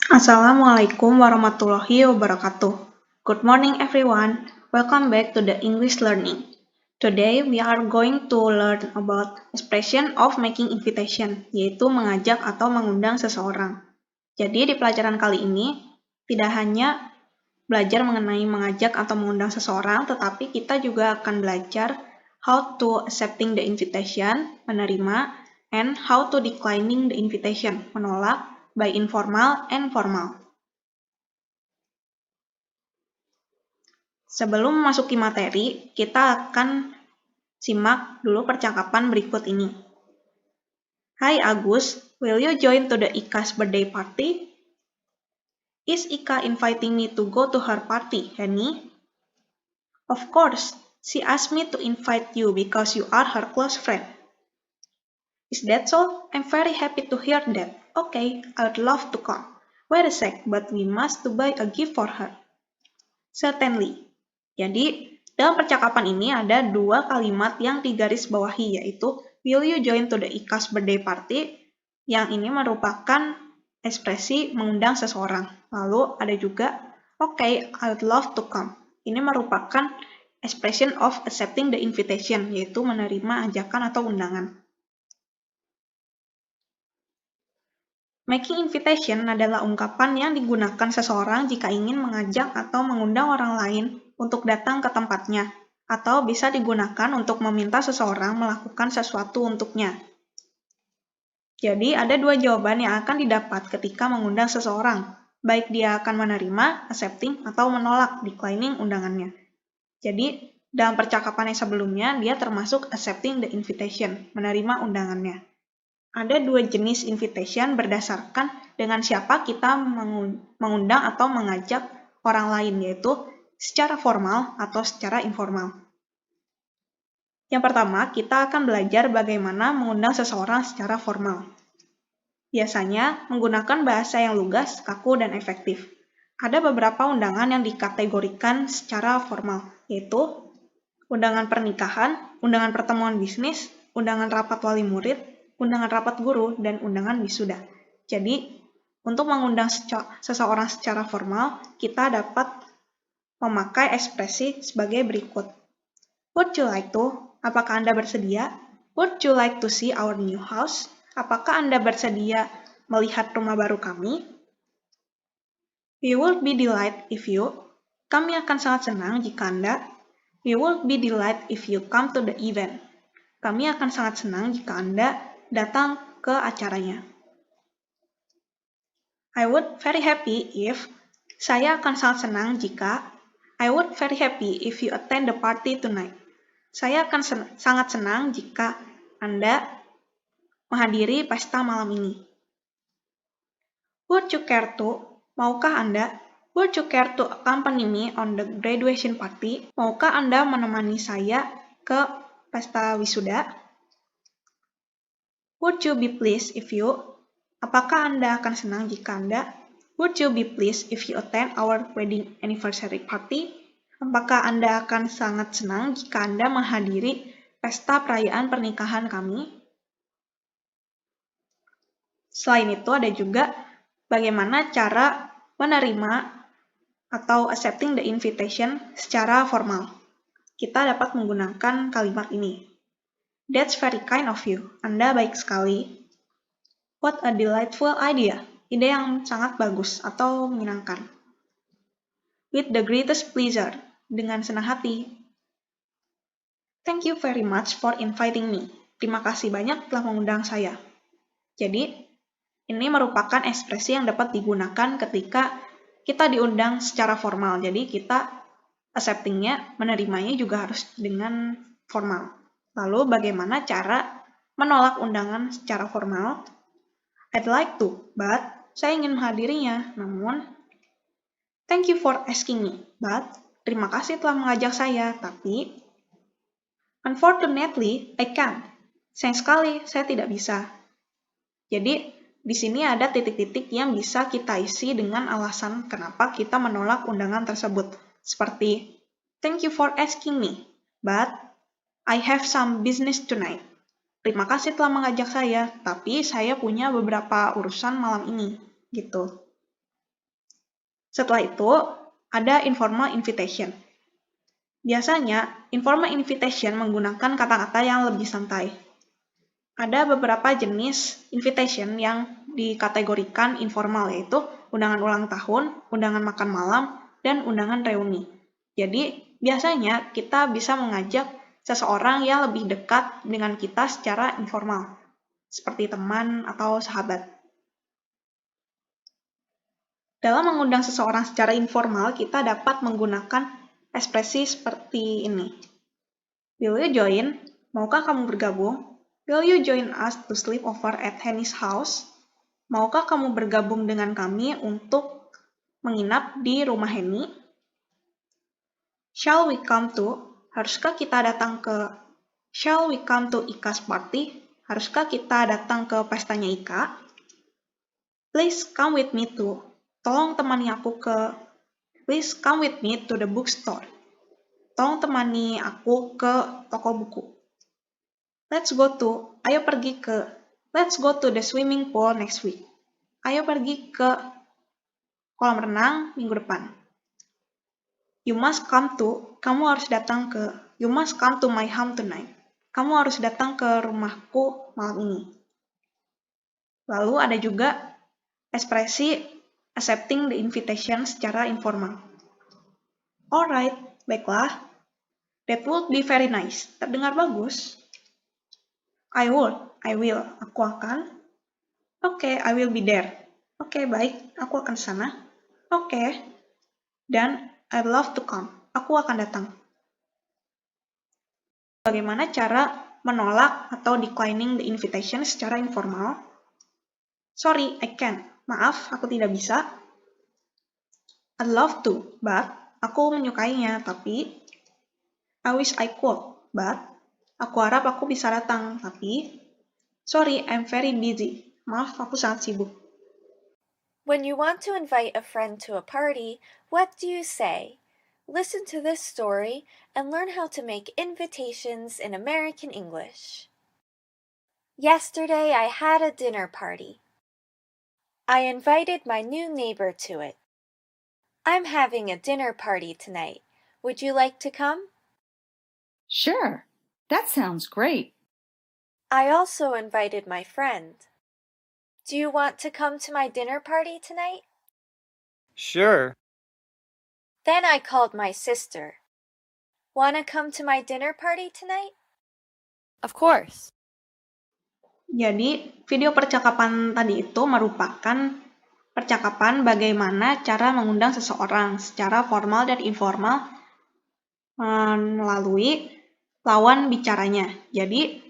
Assalamualaikum warahmatullahi wabarakatuh. Good morning everyone. Welcome back to the English learning. Today we are going to learn about expression of making invitation, yaitu mengajak atau mengundang seseorang. Jadi di pelajaran kali ini tidak hanya belajar mengenai mengajak atau mengundang seseorang, tetapi kita juga akan belajar how to accepting the invitation, menerima, and how to declining the invitation, menolak, by informal and formal. Sebelum memasuki materi, kita akan simak dulu percakapan berikut ini. Hai Agus, will you join to the Ika's birthday party? Is Ika inviting me to go to her party, Henny? Of course, she asked me to invite you because you are her close friend. Is that so? I'm very happy to hear that. Okay, I'd love to come. Wait a sec, but we must to buy a gift for her. Certainly. Jadi, dalam percakapan ini ada dua kalimat yang digaris bawahi, yaitu will you join to the Ika's birthday party? Yang ini merupakan ekspresi mengundang seseorang. Lalu ada juga, okay, I'd love to come. Ini merupakan expression of accepting the invitation, yaitu menerima ajakan atau undangan. Making invitation adalah ungkapan yang digunakan seseorang jika ingin mengajak atau mengundang orang lain untuk datang ke tempatnya, atau bisa digunakan untuk meminta seseorang melakukan sesuatu untuknya. Jadi, ada dua jawaban yang akan didapat ketika mengundang seseorang, baik dia akan menerima, accepting, atau menolak, declining undangannya. Jadi, dalam percakapan yang sebelumnya, dia termasuk accepting the invitation, menerima undangannya. Ada dua jenis invitation berdasarkan dengan siapa kita mengundang atau mengajak orang lain, yaitu secara formal atau secara informal. Yang pertama, kita akan belajar bagaimana mengundang seseorang secara formal. Biasanya menggunakan bahasa yang lugas, kaku, dan efektif. Ada beberapa undangan yang dikategorikan secara formal, yaitu undangan pernikahan, undangan pertemuan bisnis, undangan rapat wali murid, undangan rapat guru, dan undangan wisuda. Jadi, untuk mengundang seseorang secara formal, kita dapat memakai ekspresi sebagai berikut. Would you like to? Apakah Anda bersedia? Would you like to see our new house? Apakah Anda bersedia melihat rumah baru kami? We would be delighted if you. Kami akan sangat senang jika Anda. We would be delighted if you come to the event. Kami akan sangat senang jika Anda datang ke acaranya. I would very happy if. Saya akan sangat senang jika. I would very happy if you attend the party tonight. Saya akan sangat senang jika Anda menghadiri pesta malam ini. Would you care to? Maukah Anda? Would you care to accompany me on the graduation party? Maukah Anda menemani saya ke pesta wisuda? Would you be pleased if you? Apakah Anda akan senang jika Anda? Would you be pleased if you attend our wedding anniversary party? Apakah Anda akan sangat senang jika Anda menghadiri pesta perayaan pernikahan kami? Selain itu ada juga bagaimana cara menerima atau accepting the invitation secara formal. Kita dapat menggunakan kalimat ini. That's very kind of you. Anda baik sekali. What a delightful idea. Ide yang sangat bagus atau menyenangkan. With the greatest pleasure. Dengan senang hati. Thank you very much for inviting me. Terima kasih banyak telah mengundang saya. Jadi, ini merupakan ekspresi yang dapat digunakan ketika kita diundang secara formal. Jadi, kita accepting-nya, menerimanya juga harus dengan formal. Lalu bagaimana cara menolak undangan secara formal? I'd like to, but saya ingin menghadirinya, namun thank you for asking me, but terima kasih telah mengajak saya, tapi unfortunately, I can't. Sayang sekali, saya tidak bisa. Jadi, di sini ada titik-titik yang bisa kita isi dengan alasan kenapa kita menolak undangan tersebut. Seperti, thank you for asking me, but I have some business tonight. Terima kasih telah mengajak saya, tapi saya punya beberapa urusan malam ini. Gitu. Setelah itu, ada informal invitation. Biasanya, informal invitation menggunakan kata-kata yang lebih santai. Ada beberapa jenis invitation yang dikategorikan informal, yaitu undangan ulang tahun, undangan makan malam, dan undangan reuni. Jadi, biasanya kita bisa mengajak seseorang yang lebih dekat dengan kita secara informal, seperti teman atau sahabat. Dalam mengundang seseorang secara informal, kita dapat menggunakan ekspresi seperti ini. Will you join? Maukah kamu bergabung? Will you join us to sleep over at Henny's house? Maukah kamu bergabung dengan kami untuk menginap di rumah Henny? Shall we come to? Haruskah kita datang ke? Shall we come to Ika's party? Haruskah kita datang ke pestanya Ika? Please come with me to. Tolong temani aku ke. Please come with me to the bookstore. Tolong temani aku ke toko buku. Let's go to. Ayo pergi ke. Let's go to the swimming pool next week. Ayo pergi ke kolam renang minggu depan. You must come to. Kamu harus datang ke. You must come to my home tonight. Kamu harus datang ke rumahku malam ini. Lalu ada juga ekspresi accepting the invitation secara informal. Alright, baiklah. That would be very nice. Terdengar bagus. I will. Aku akan. Okay, I will be there. Oke, baik. Aku akan sana. Oke. Dan I'd love to come. Aku akan datang. Bagaimana cara menolak atau declining the invitation secara informal? Sorry, I can't. Maaf, aku tidak bisa. I'd love to, but aku menyukainya, tapi I wish I could, but aku harap aku bisa datang, tapi sorry, I'm very busy. Maaf, aku sangat sibuk. When you want to invite a friend to a party, what do you say? Listen to this story and learn how to make invitations in American English. Yesterday I had a dinner party. I invited my new neighbor to it. I'm having a dinner party tonight. Would you like to come? Sure, that sounds great. I also invited my friend. Do you want to come to my dinner party tonight? Sure. Then I called my sister. Wanna come to my dinner party tonight? Of course. Jadi, video percakapan tadi itu merupakan percakapan bagaimana cara mengundang seseorang secara formal dan informal melalui lawan bicaranya. Jadi,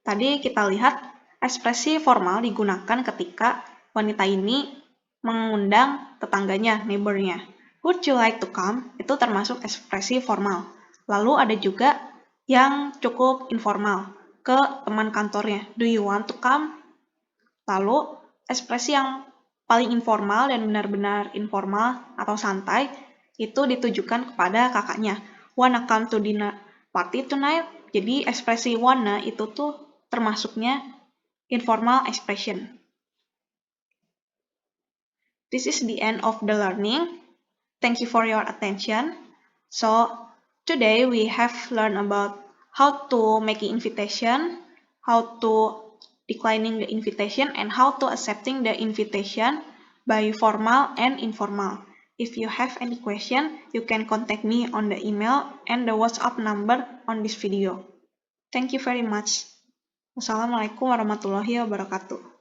tadi kita lihat ekspresi formal digunakan ketika wanita ini mengundang tetangganya, neighbor-nya. Would you like to come? Itu termasuk ekspresi formal. Lalu ada juga yang cukup informal, ke teman kantornya. Do you want to come? Lalu, ekspresi yang paling informal dan benar-benar informal atau santai itu ditujukan kepada kakaknya. Wanna come to dinner party tonight? Jadi ekspresi wanna itu tuh termasuknya informal expression. This is the end of the learning. Thank you for your attention. So, today we have learned about how to make an invitation, how to declining the invitation, and how to accepting the invitation by formal and informal. If you have any question, you can contact me on the email and the WhatsApp number on this video. Thank you very much. Wassalamualaikum warahmatullahi wabarakatuh.